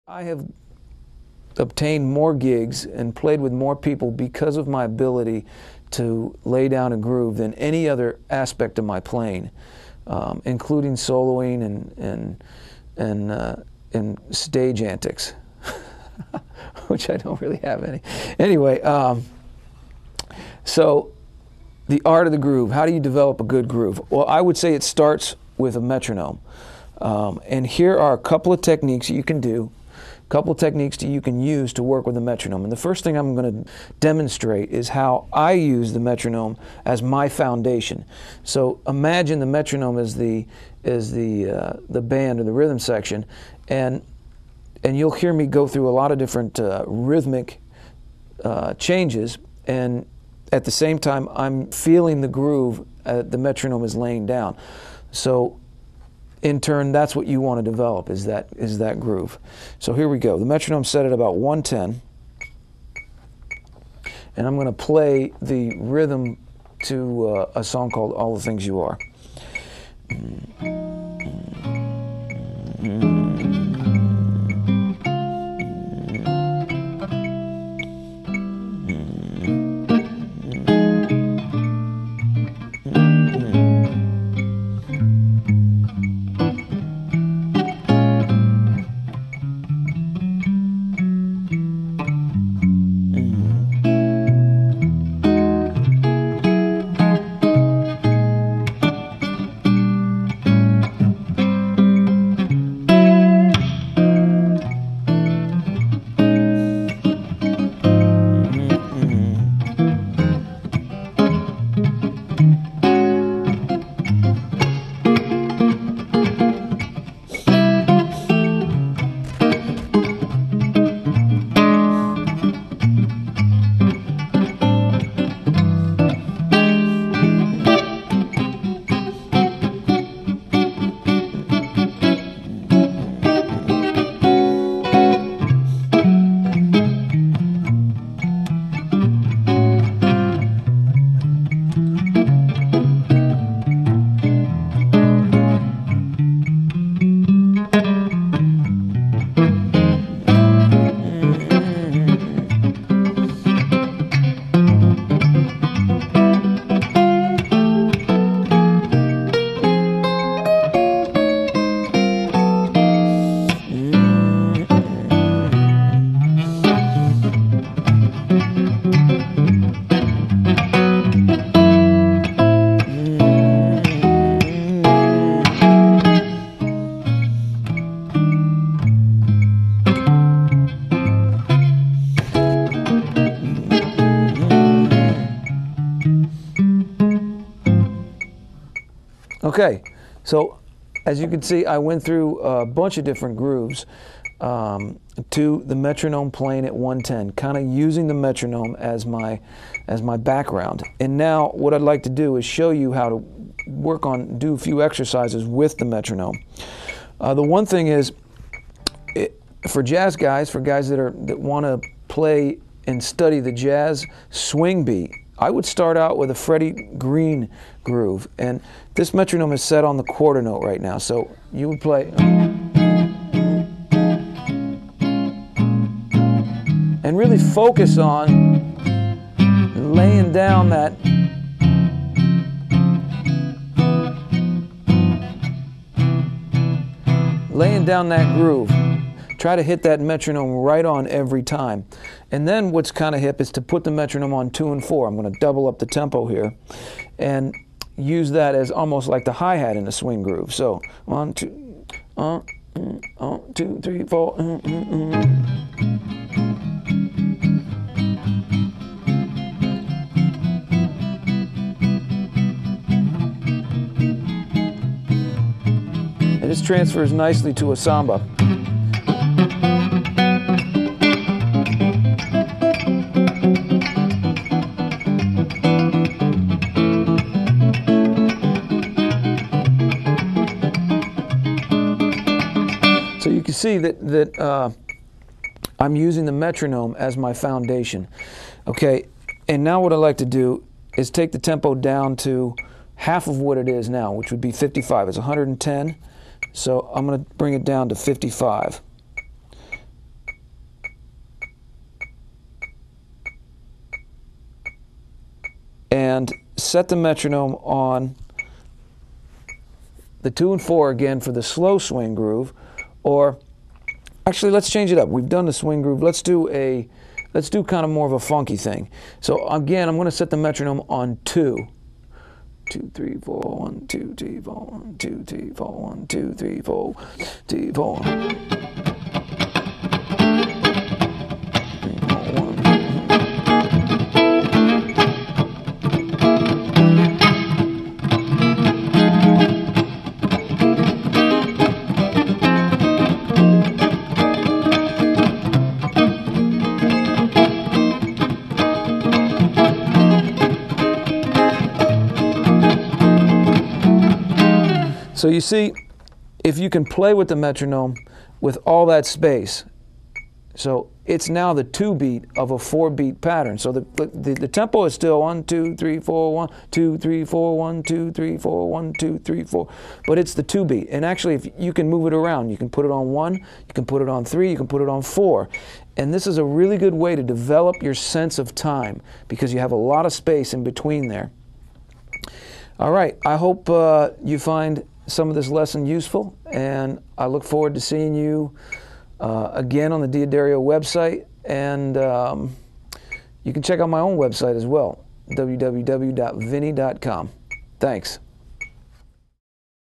I have obtained more gigs and played with more people because of my ability to lay down a groove than any other aspect of my playing, including soloing and stage antics, which I don't really have any. Anyway, so the art of the groove. How do you develop a good groove? Well, I would say it starts with a metronome. And here are a couple of techniques you can do, a couple of techniques that you can use to work with a metronome. And the first thing I'm going to demonstrate is how I use the metronome as my foundation. So imagine the metronome as the band or the rhythm section, and you'll hear me go through a lot of different rhythmic changes, and at the same time I'm feeling the groove the metronome is laying down. So in turn, that's what you want to develop, is that groove. So here we go. The metronome's set at about 110, and I'm going to play the rhythm to a song called All the Things You Are. Okay, so as you can see, I went through a bunch of different grooves to the metronome playing at 110, kind of using the metronome as my background. And now what I'd like to do is show you how to do a few exercises with the metronome. The one thing is, for jazz guys, for guys that want to play and study the jazz swing beat, I would start out with a Freddie Green groove, and this metronome is set on the quarter note right now, so you would play and really focus on laying down that groove. Try to hit that metronome right on every time. And then what's kind of hip is to put the metronome on 2 and 4. I'm going to double up the tempo here and use that as almost like the hi-hat in a swing groove. So 1, 2, 2, 3, 4. And this transfers nicely to a samba. So you can see that I'm using the metronome as my foundation. Okay, and now what I like to do is take the tempo down to half of what it is now, which would be 55. It's 110, so I'm going to bring it down to 55. and set the metronome on the 2 and 4 again for the slow swing groove, or actually let's change it up. We've done the swing groove. Let's do kind of more of a funky thing. So again, I'm going to set the metronome on 2. 2, 3, 4, 1, 2, 3, 4, 1, 2, 3, 4, 1, 2, 3, 4, 3, 4. So you see, if you can play with the metronome with all that space, so it's now the 2 beat of a 4 beat pattern. So the tempo is still 1, 2, 3, 4, 1, 2, 3, 4, 1, 2, 3, 4, 1, 2, 3, 4. But it's the 2 beat. And actually, if you can move it around, you can put it on 1, you can put it on 3, you can put it on 4. And this is a really good way to develop your sense of time because you have a lot of space in between there. All right, I hope you find some of this lesson useful, and I look forward to seeing you again on the Diodario website, and you can check out my own website as well, www.vinny.com. Thanks.